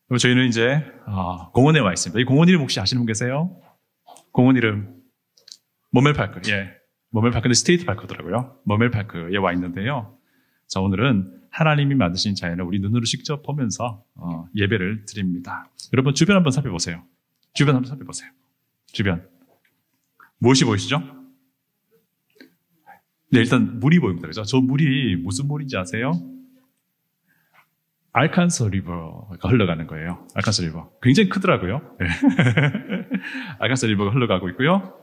그럼 저희는 이제 공원에 와 있습니다. 이 공원 이름 혹시 아시는 분 계세요? 공원 이름 머멜파크. 예, 머멜파크인데 스테이트 파크더라고요. 머멜파크에 와 있는데요. 자, 오늘은 하나님이 만드신 자연을 우리 눈으로 직접 보면서 예배를 드립니다. 여러분 주변 한번 살펴보세요. 주변 한번 살펴보세요. 주변 무엇이 보이시죠? 네, 일단 물이 보입니다. 그죠? 저 물이 무슨 물인지 아세요? 알칸소 리버가 흘러가는 거예요. 알칸소 리버. 굉장히 크더라고요. 네. 알칸소 리버가 흘러가고 있고요.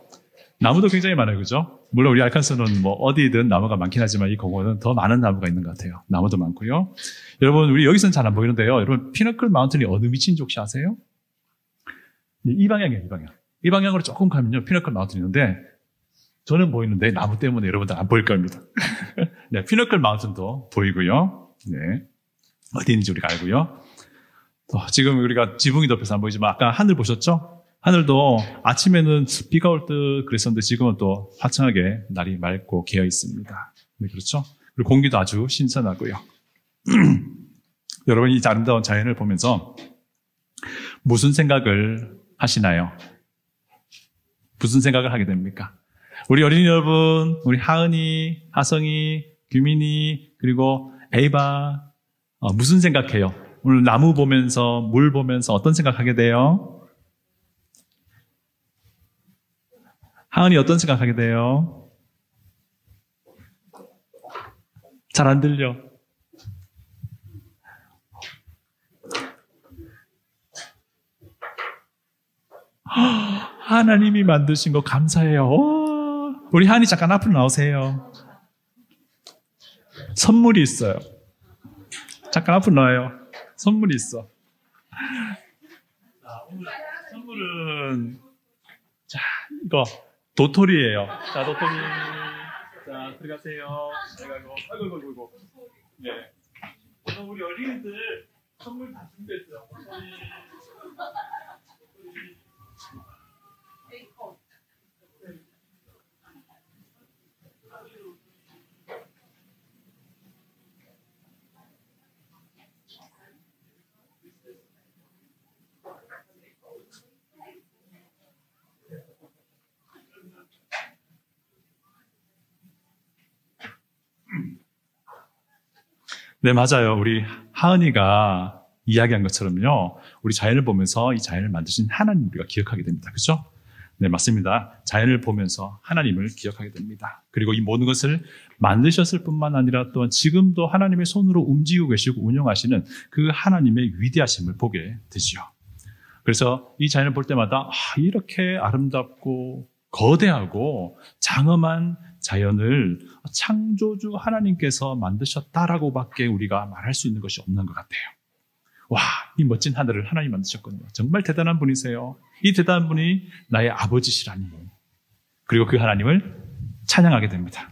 나무도 굉장히 많아요. 그죠? 물론 우리 알칸소는 뭐 어디든 나무가 많긴 하지만 이 공원은 더 많은 나무가 있는 것 같아요. 나무도 많고요. 여러분, 우리 여기서는 잘 안 보이는데요. 여러분, 피너클 마운틴이 어느 위치인지 혹시 아세요? 네, 이 방향이에요, 이 방향. 이 방향으로 조금 가면요, 피너클 마운틴이 있는데, 저는 보이는데 나무 때문에 여러분들 안 보일 겁니다. 네, 피너클 마운틴도 보이고요. 네. 어디 있는지 우리가 알고요. 또 지금 우리가 지붕이 덮여서 안 보이지만 아까 하늘 보셨죠? 하늘도 아침에는 비가 올 듯 그랬었는데 지금은 또 화창하게 날이 맑고 개어 있습니다. 네, 그렇죠? 그리고 공기도 아주 신선하고요. 여러분, 이 아름다운 자연을 보면서 무슨 생각을 하시나요? 무슨 생각을 하게 됩니까? 우리 어린이 여러분, 우리 하은이, 하성이, 규민이, 그리고 에이바, 무슨 생각해요? 오늘 나무 보면서, 물 보면서 어떤 생각하게 돼요? 하은이 어떤 생각하게 돼요? 잘 안 들려. 하나님이 만드신 거 감사해요. 우리 하은이 잠깐 앞으로 나오세요. 선물이 있어요. 잠깐 앞으로 나와요. 선물이 있어. 자, 오늘 선물은, 자, 이거 도토리예요. 자, 도토리. 자, 들어가세요. 아이고. 네. 그럼 우리 어린이들 선물 다 준비했어요. 도토리. 네, 맞아요. 우리 하은이가 이야기한 것처럼요. 우리 자연을 보면서 이 자연을 만드신 하나님 우리가 기억하게 됩니다. 그렇죠? 네, 맞습니다. 자연을 보면서 하나님을 기억하게 됩니다. 그리고 이 모든 것을 만드셨을 뿐만 아니라 또한 지금도 하나님의 손으로 움직이고 계시고 운영하시는 그 하나님의 위대하심을 보게 되지요. 그래서 이 자연을 볼 때마다 이렇게 아름답고 거대하고 장엄한 자연을 창조주 하나님께서 만드셨다라고밖에 우리가 말할 수 있는 것이 없는 것 같아요. 와, 이 멋진 하늘을 하나님 만드셨군요. 정말 대단한 분이세요. 이 대단한 분이 나의 아버지시라니. 그리고 그 하나님을 찬양하게 됩니다.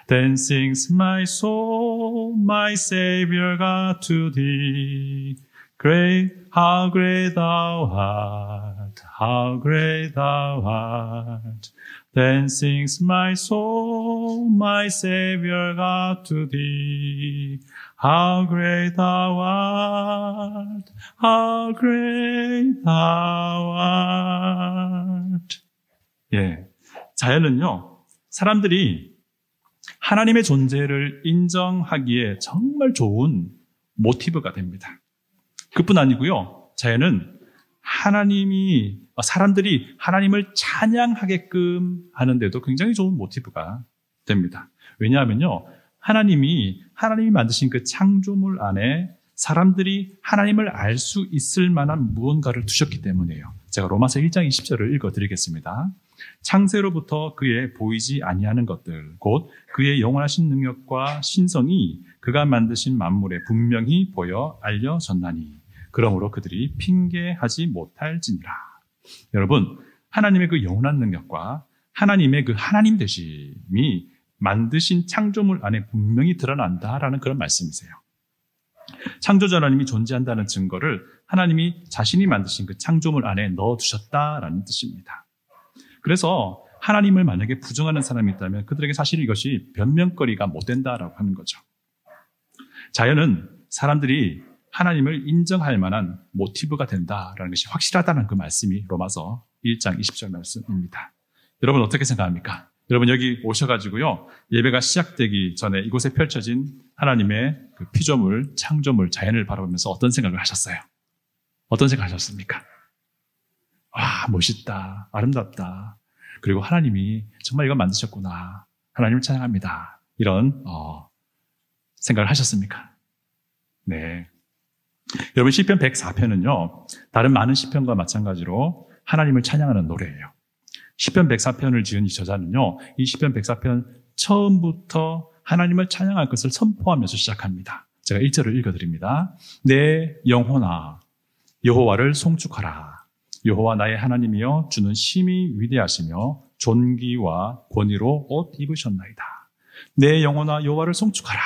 Then sings my soul, my Savior God to thee. Great, how great thou art, how great thou art. Then sings my soul, my Savior God to thee. How great thou art, how great thou art. 예. 자연은요, 사람들이 하나님의 존재를 인정하기에 정말 좋은 모티브가 됩니다. 그뿐 아니고요, 자연은 사람들이 하나님을 찬양하게끔 하는데도 굉장히 좋은 모티브가 됩니다. 왜냐하면요, 하나님이 만드신 그 창조물 안에 사람들이 하나님을 알 수 있을 만한 무언가를 두셨기 때문이에요. 제가 로마서 1장 20절을 읽어드리겠습니다. 창세로부터 그의 보이지 아니하는 것들, 곧 그의 영원하신 능력과 신성이 그가 만드신 만물에 분명히 보여 알려졌나니 그러므로 그들이 핑계하지 못할지니라. 여러분, 하나님의 그 영원한 능력과 하나님의 그 하나님 되심이 만드신 창조물 안에 분명히 드러난다라는 그런 말씀이세요. 창조자 하나님이 존재한다는 증거를 하나님이 자신이 만드신 그 창조물 안에 넣어두셨다라는 뜻입니다. 그래서 하나님을 만약에 부정하는 사람이 있다면 그들에게 사실 이것이 변명거리가 못 된다라고 하는 거죠. 자연은 사람들이 하나님을 인정할 만한 모티브가 된다라는 것이 확실하다는 그 말씀이 로마서 1장 20절 말씀입니다. 여러분 어떻게 생각합니까? 여러분 여기 오셔가지고요, 예배가 시작되기 전에 이곳에 펼쳐진 하나님의 그 피조물, 창조물, 자연을 바라보면서 어떤 생각을 하셨어요? 어떤 생각을 하셨습니까? 와, 멋있다, 아름답다. 그리고 하나님이 정말 이걸 만드셨구나. 하나님을 찬양합니다. 이런 생각을 하셨습니까? 네. 여러분 시편 104편은요, 다른 많은 시편과 마찬가지로 하나님을 찬양하는 노래예요. 시편 104편을 지은 이 저자는요, 이 시편 104편 처음부터 하나님을 찬양할 것을 선포하면서 시작합니다. 제가 1절을 읽어드립니다. 내 영혼아 여호와를 송축하라. 여호와 나의 하나님이여 주는 심히 위대하시며 존귀와 권위로 옷 입으셨나이다. 내 영혼아 여호와를 송축하라.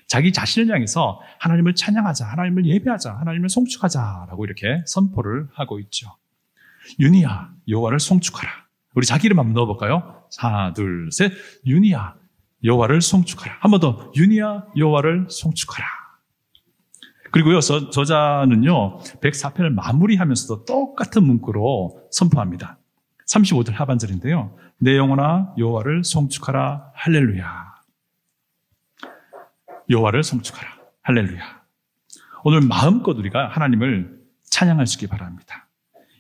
자기 자신을 향해서 하나님을 찬양하자, 하나님을 예배하자, 하나님을 송축하자라고 이렇게 선포를 하고 있죠. 윤희야 여호와를 송축하라. 우리 자기 이름 한번 넣어볼까요? 하나, 둘, 셋. 윤희야 여호와를 송축하라. 한 번 더. 윤희야 여호와를 송축하라. 그리고요, 저자는요, 104편을 마무리하면서도 똑같은 문구로 선포합니다. 35절 하반절인데요. 내 영혼아 여호와를 송축하라. 할렐루야. 여호와를 송축하라. 할렐루야. 오늘 마음껏 우리가 하나님을 찬양할 수 있기 바랍니다.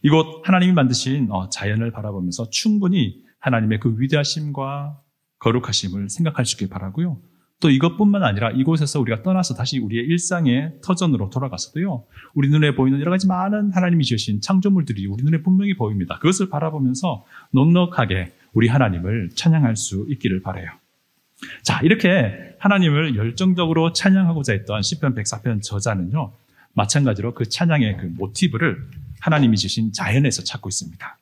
이곳 하나님이 만드신 자연을 바라보면서 충분히 하나님의 그 위대하심과 거룩하심을 생각할 수 있길 바라고요. 또 이것뿐만 아니라 이곳에서 우리가 떠나서 다시 우리의 일상의 터전으로 돌아가서도요, 우리 눈에 보이는 여러 가지 많은 하나님이 지으신 창조물들이 우리 눈에 분명히 보입니다. 그것을 바라보면서 넉넉하게 우리 하나님을 찬양할 수 있기를 바라요. 자, 이렇게 하나님을 열정적으로 찬양하고자 했던 시편 104편 저자는요, 마찬가지로 그 찬양의 그 모티브를 하나님이 지으신 자연에서 찾고 있습니다.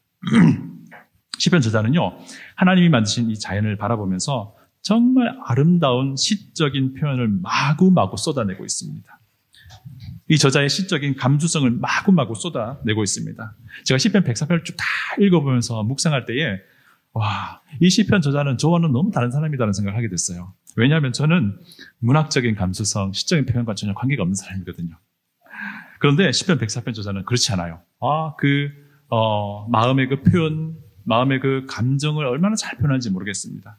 시편 저자는요, 하나님이 만드신 이 자연을 바라보면서 정말 아름다운 시적인 표현을 마구마구 쏟아내고 있습니다. 이 저자의 시적인 감수성을 마구마구 쏟아내고 있습니다. 제가 시편 104편을 쭉 다 읽어보면서 묵상할 때에 와, 이 시편 저자는 저와는 너무 다른 사람이라는 생각을 하게 됐어요. 왜냐하면 저는 문학적인 감수성, 시적인 표현과 전혀 관계가 없는 사람이거든요. 그런데 시편 104편 저자는 그렇지 않아요. 마음의 그 표현, 마음의 그 감정을 얼마나 잘 표현하는지 모르겠습니다.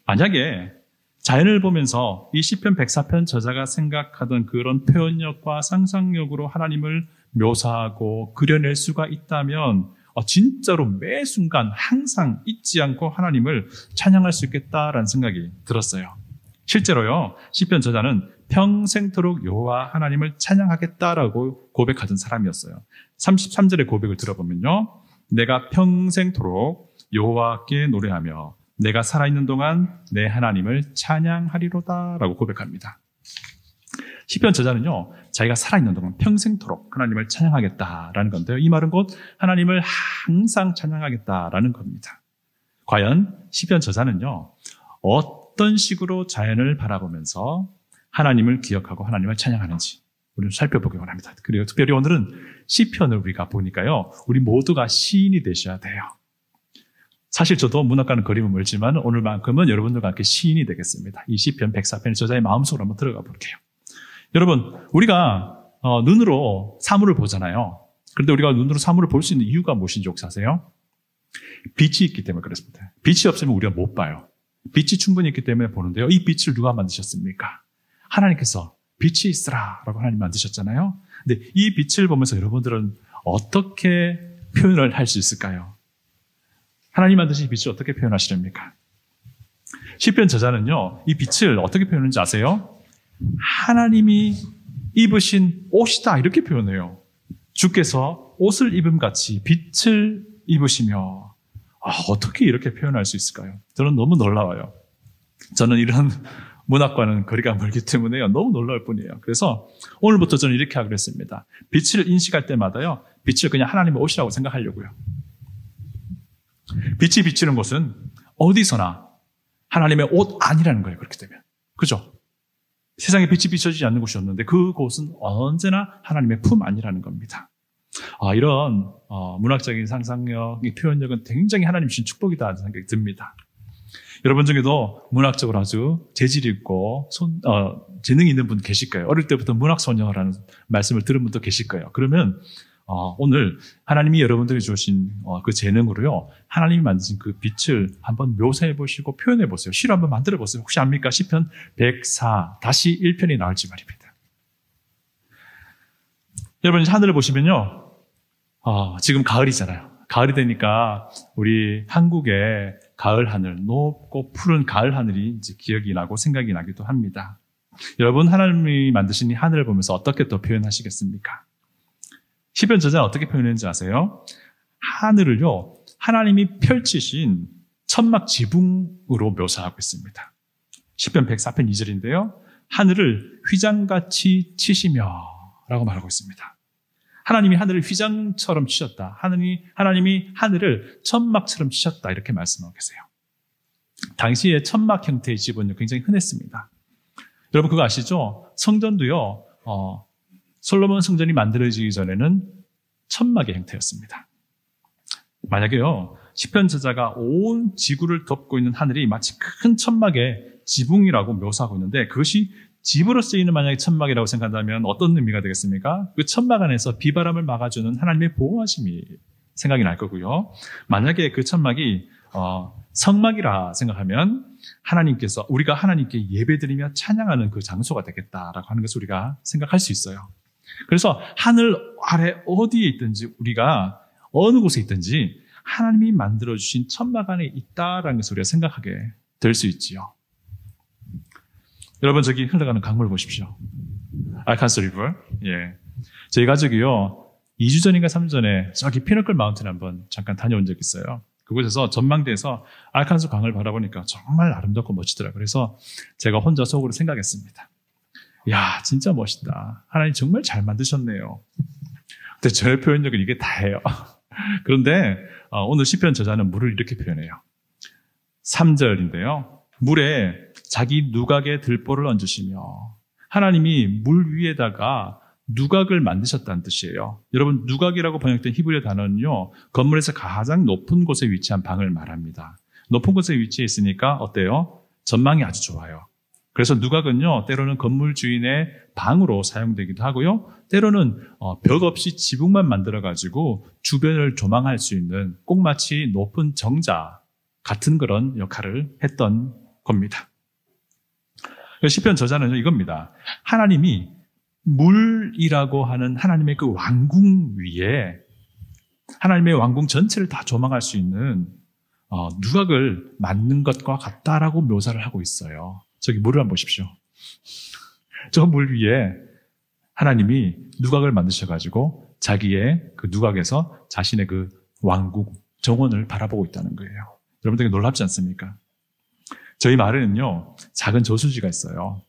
만약에 자연을 보면서 이 시편 104편 저자가 생각하던 그런 표현력과 상상력으로 하나님을 묘사하고 그려낼 수가 있다면 진짜로 매 순간 항상 잊지 않고 하나님을 찬양할 수 있겠다라는 생각이 들었어요. 실제로요, 시편 저자는 평생토록 여호와 하나님을 찬양하겠다라고 고백하던 사람이었어요. 33절의 고백을 들어보면요, 내가 평생토록 여호와께 노래하며 내가 살아있는 동안 내 하나님을 찬양하리로다 라고 고백합니다. 시편 저자는요, 자기가 살아있는 동안 평생토록 하나님을 찬양하겠다라는 건데요, 이 말은 곧 하나님을 항상 찬양하겠다라는 겁니다. 과연 시편 저자는요, 어떤 식으로 자연을 바라보면서 하나님을 기억하고 하나님을 찬양하는지 우리는 살펴보기 원합니다. 그리고 특별히 오늘은 시편을 우리가 보니까요, 우리 모두가 시인이 되셔야 돼요. 사실 저도 문학과는 거리면 멀지만 오늘만큼은 여러분들과 함께 시인이 되겠습니다. 이 시편 104편 저자의 마음속으로 한번 들어가 볼게요. 여러분, 우리가 눈으로 사물을 보잖아요. 그런데 우리가 눈으로 사물을 볼 수 있는 이유가 무엇인지 혹시 아세요? 빛이 있기 때문에 그렇습니다. 빛이 없으면 우리가 못 봐요. 빛이 충분히 있기 때문에 보는데요, 이 빛을 누가 만드셨습니까? 하나님께서 빛이 있으라 라고 하나님 만드셨잖아요. 근데 이 빛을 보면서 여러분들은 어떻게 표현을 할 수 있을까요? 하나님 만드신 빛을 어떻게 표현하시렵니까? 시편 저자는요, 이 빛을 어떻게 표현하는지 아세요? 하나님이 입으신 옷이다 이렇게 표현해요. 주께서 옷을 입음같이 빛을 입으시며, 어떻게 이렇게 표현할 수 있을까요? 저는 너무 놀라워요. 저는 이런 문학과는 거리가 멀기 때문에요, 너무 놀라울 뿐이에요. 그래서 오늘부터 저는 이렇게 하기로 했습니다. 빛을 인식할 때마다요, 빛을 그냥 하나님의 옷이라고 생각하려고요. 빛이 비치는 곳은 어디서나 하나님의 옷 아니라는 거예요. 그렇게 되면. 그죠? 세상에 빛이 비춰지지 않는 곳이 없는데 그곳은 언제나 하나님의 품 아니라는 겁니다. 이런 문학적인 상상력, 이 표현력은 굉장히 하나님 주신 축복이다 하는 생각이 듭니다. 여러분 중에도 문학적으로 아주 재질이 있고 재능이 있는 분 계실 거예요. 어릴 때부터 문학소녀라는 말씀을 들은 분도 계실 거예요. 그러면 오늘 하나님이 여러분들이 주신 그 재능으로요, 하나님이 만드신 그 빛을 한번 묘사해 보시고 표현해 보세요. 시로 한번 만들어 보세요. 혹시 압니까? 시편 104 다시 1편이 나올지 말입니다. 여러분 하늘을 보시면요, 지금 가을이잖아요. 가을이 되니까 우리 한국의 가을 하늘, 높고 푸른 가을 하늘이 이제 기억이 나고 생각이 나기도 합니다. 여러분 하나님이 만드신 이 하늘을 보면서 어떻게 또 표현하시겠습니까? 시편 저자는 어떻게 표현했는지 아세요? 하늘을요, 하나님이 펼치신 천막 지붕으로 묘사하고 있습니다. 시편 104편 2절인데요. 하늘을 휘장같이 치시며 라고 말하고 있습니다. 하나님이 하늘을 휘장처럼 치셨다. 하나님이 하늘을 천막처럼 치셨다. 이렇게 말씀하고 계세요. 당시에 천막 형태의 집은 굉장히 흔했습니다. 여러분 그거 아시죠? 성전도요, 솔로몬 성전이 만들어지기 전에는 천막의 형태였습니다. 만약에요, 시편 저자가 온 지구를 덮고 있는 하늘이 마치 큰 천막의 지붕이라고 묘사하고 있는데, 그것이 집으로 쓰이는 만약에 천막이라고 생각한다면 어떤 의미가 되겠습니까? 그 천막 안에서 비바람을 막아주는 하나님의 보호하심이 생각이 날 거고요. 만약에 그 천막이 성막이라 생각하면 우리가 하나님께 예배드리며 찬양하는 그 장소가 되겠다라고 하는 것을 우리가 생각할 수 있어요. 그래서 하늘 아래 어디에 있든지, 우리가 어느 곳에 있든지 하나님이 만들어주신 천막 안에 있다라는 것을 우리가 생각하게 될 수 있지요. 여러분 저기 흘러가는 강물 보십시오. 알칸스 리버. 예. 저희 가족이요, 2주 전인가 3주 전에 저기 피너클 마운틴 한번 잠깐 다녀온 적이 있어요. 그곳에서 전망대에서 알칸스 강을 바라보니까 정말 아름답고 멋지더라고요. 그래서 제가 혼자 속으로 생각했습니다. 야, 진짜 멋있다. 하나님 정말 잘 만드셨네요. 근데 저의 표현력은 이게 다예요. 그런데 오늘 시편 저자는 물을 이렇게 표현해요. 3절인데요. 물에 자기 누각의 들보를 얹으시며, 하나님이 물 위에다가 누각을 만드셨다는 뜻이에요. 여러분 누각이라고 번역된 히브리어 단어는요, 건물에서 가장 높은 곳에 위치한 방을 말합니다. 높은 곳에 위치해 있으니까 어때요? 전망이 아주 좋아요. 그래서 누각은요, 때로는 건물 주인의 방으로 사용되기도 하고요, 때로는 벽 없이 지붕만 만들어가지고 주변을 조망할 수 있는, 꼭 마치 높은 정자 같은 그런 역할을 했던 겁니다. 시편 저자는 이겁니다. 하나님이 물이라고 하는 하나님의 그 왕궁 위에, 하나님의 왕궁 전체를 다 조망할 수 있는 누각을 만든 것과 같다라고 묘사를 하고 있어요. 저기 물을 한번 보십시오. 저 물 위에 하나님이 누각을 만드셔가지고 자기의 그 누각에서 자신의 그 왕국 정원을 바라보고 있다는 거예요. 여러분들 놀랍지 않습니까? 저희 마을에는요, 작은 저수지가 있어요.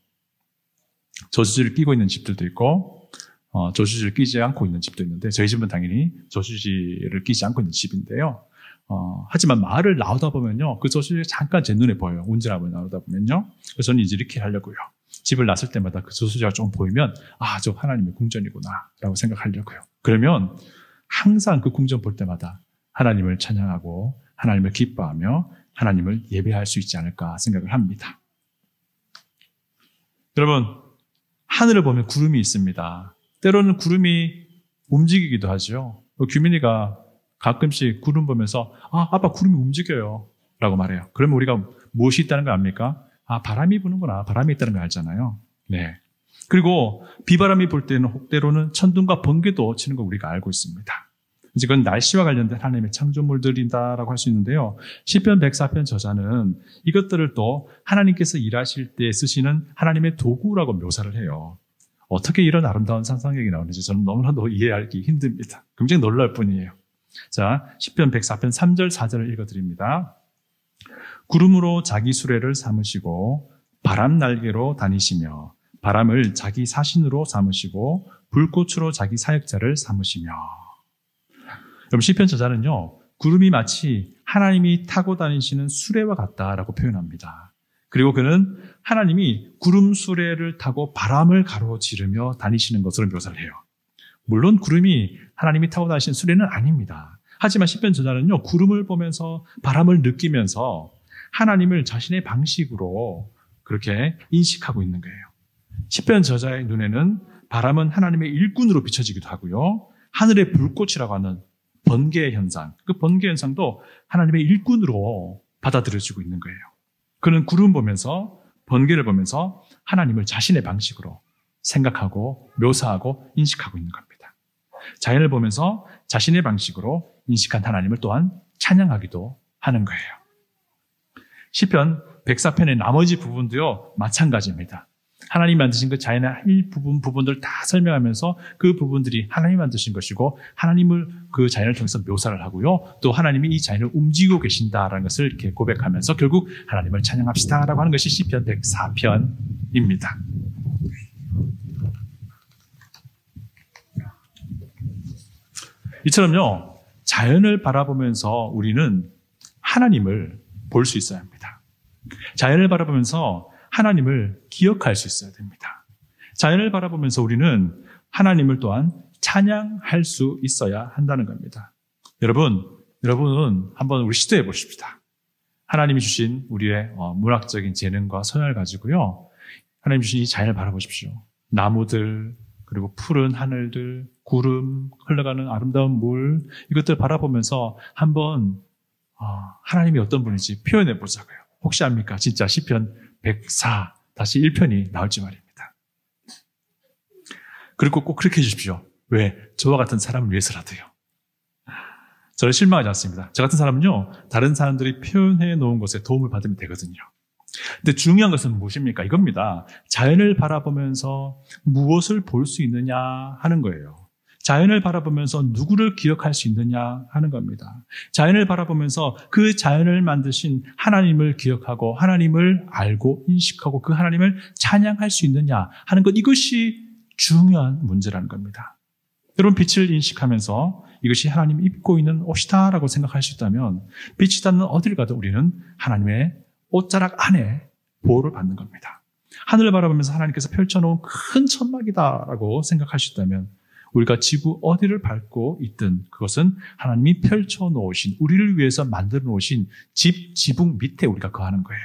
저수지를 끼고 있는 집들도 있고, 저수지를 끼지 않고 있는 집도 있는데, 저희 집은 당연히 저수지를 끼지 않고 있는 집인데요. 하지만 마을을 나오다 보면요, 그 저수지가 잠깐 제 눈에 보여요. 운전하고 나오다 보면요. 그래서 저는 이제 이렇게 하려고요. 집을 나설 때마다 그 저수지가 좀 보이면, 저 하나님의 궁전이구나 라고 생각하려고요. 그러면 항상 그 궁전 볼 때마다 하나님을 찬양하고 하나님을 기뻐하며 하나님을 예배할 수 있지 않을까 생각을 합니다. 여러분, 하늘을 보면 구름이 있습니다. 때로는 구름이 움직이기도 하죠. 규민이가 가끔씩 구름 보면서 아빠 구름이 움직여요 라고 말해요. 그러면 우리가 무엇이 있다는 거 압니까? 바람이 부는구나, 바람이 있다는 걸 알잖아요. 네. 그리고 비바람이 불 때는 때로는 천둥과 번개도 치는 걸 우리가 알고 있습니다. 이건 날씨와 관련된 하나님의 창조물들이다라고 할 수 있는데요. 시편 104편 저자는 이것들을 또 하나님께서 일하실 때 쓰시는 하나님의 도구라고 묘사를 해요. 어떻게 이런 아름다운 상상력이 나오는지 저는 너무나도 이해하기 힘듭니다. 굉장히 놀랄 뿐이에요. 자, 시편 104편 3절 4절을 읽어드립니다. 구름으로 자기 수레를 삼으시고 바람 날개로 다니시며 바람을 자기 사신으로 삼으시고 불꽃으로 자기 사역자를 삼으시며. 여러분 시편 저자는요, 구름이 마치 하나님이 타고 다니시는 수레와 같다라고 표현합니다. 그리고 그는 하나님이 구름 수레를 타고 바람을 가로지르며 다니시는 것으로 묘사를 해요. 물론 구름이 하나님이 타고 다니시는 수레는 아닙니다. 하지만 시편 저자는요, 구름을 보면서 바람을 느끼면서 하나님을 자신의 방식으로 그렇게 인식하고 있는 거예요. 시편 저자의 눈에는 바람은 하나님의 일꾼으로 비춰지기도 하고요. 하늘의 불꽃이라고 하는 번개 현상, 그 번개 현상도 하나님의 일꾼으로 받아들여지고 있는 거예요. 그는 구름 보면서, 번개를 보면서 하나님을 자신의 방식으로 생각하고 묘사하고 인식하고 있는 겁니다. 자연을 보면서 자신의 방식으로 인식한 하나님을 또한 찬양하기도 하는 거예요. 시편 104편의 나머지 부분도요, 마찬가지입니다. 하나님이 만드신 그 자연의 부분들 다 설명하면서 그 부분들이 하나님이 만드신 것이고 하나님을 그 자연을 통해서 묘사를 하고요. 또 하나님이 이 자연을 움직이고 계신다라는 것을 이렇게 고백하면서 결국 하나님을 찬양합시다라고 하는 것이 시편 104편입니다. 이처럼요, 자연을 바라보면서 우리는 하나님을 볼 수 있어야 합니다. 자연을 바라보면서 하나님을 기억할 수 있어야 됩니다. 자연을 바라보면서 우리는 하나님을 또한 찬양할 수 있어야 한다는 겁니다. 여러분은 한번 우리 시도해 보십시다. 하나님이 주신 우리의 문학적인 재능과 소양을 가지고요, 하나님 주신 이 자연을 바라보십시오. 나무들, 그리고 푸른 하늘들, 구름, 흘러가는 아름다운 물, 이것들 바라보면서 한번 하나님이 어떤 분인지 표현해 보자고요. 혹시 압니까? 진짜 시편 104, 다시 1편이 나올지 말입니다. 그리고 꼭 그렇게 해주십시오. 왜? 저와 같은 사람을 위해서라도요. 저를 실망하지 않습니다. 저 같은 사람은요, 다른 사람들이 표현해 놓은 것에 도움을 받으면 되거든요. 근데 중요한 것은 무엇입니까? 이겁니다. 자연을 바라보면서 무엇을 볼 수 있느냐 하는 거예요. 자연을 바라보면서 누구를 기억할 수 있느냐 하는 겁니다. 자연을 바라보면서 그 자연을 만드신 하나님을 기억하고 하나님을 알고 인식하고 그 하나님을 찬양할 수 있느냐 하는 것, 이것이 중요한 문제라는 겁니다. 여러분, 빛을 인식하면서 이것이 하나님이 입고 있는 옷이다라고 생각할 수 있다면 빛이 닿는 어딜 가도 우리는 하나님의 옷자락 안에 보호를 받는 겁니다. 하늘을 바라보면서 하나님께서 펼쳐놓은 큰 천막이다라고 생각할 수 있다면 우리가 지구 어디를 밟고 있든 그것은 하나님이 펼쳐놓으신, 우리를 위해서 만들어 놓으신 지붕 밑에 우리가 거하는 거예요.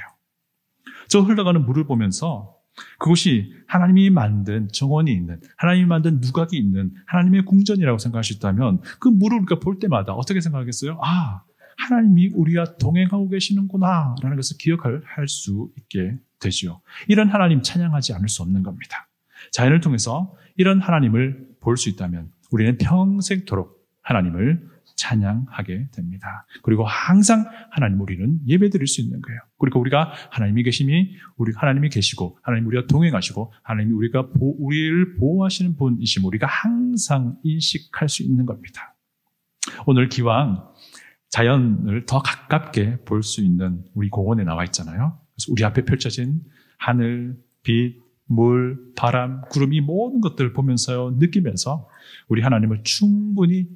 저 흘러가는 물을 보면서 그것이 하나님이 만든 정원이 있는, 하나님이 만든 누각이 있는 하나님의 궁전이라고 생각할 수 있다면 그 물을 우리가 볼 때마다 어떻게 생각하겠어요? 하나님이 우리와 동행하고 계시는구나 라는 것을 기억할 수 있게 되죠. 이런 하나님 찬양하지 않을 수 없는 겁니다. 자연을 통해서 이런 하나님을 볼 수 있다면 우리는 평생토록 하나님을 찬양하게 됩니다. 그리고 항상 하나님 우리는 예배드릴 수 있는 거예요. 그리고 우리가 하나님이 계시고 하나님 우리와 동행하시고 하나님이 우리를 보호하시는 분이심 우리가 항상 인식할 수 있는 겁니다. 오늘 기왕 자연을 더 가깝게 볼 수 있는 우리 공원에 나와 있잖아요. 그래서 우리 앞에 펼쳐진 하늘, 빛, 물, 바람, 구름, 이 모든 것들을 보면서요, 느끼면서 우리 하나님을 충분히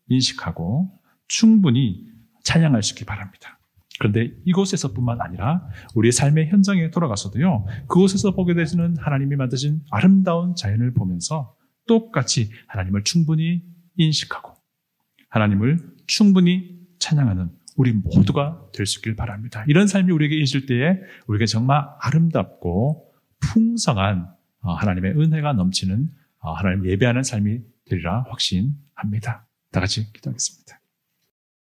인식하고 충분히 찬양할 수 있기 바랍니다. 그런데 이곳에서뿐만 아니라 우리의 삶의 현장에 돌아가서도요, 그곳에서 보게 되는 하나님이 만드신 아름다운 자연을 보면서 똑같이 하나님을 충분히 인식하고 하나님을 충분히 찬양하는 우리 모두가 될 수 있길 바랍니다. 이런 삶이 우리에게 있을 때에 우리에게 정말 아름답고 풍성한 하나님의 은혜가 넘치는 하나님 예배하는 삶이 되리라 확신합니다. 다 같이 기도하겠습니다.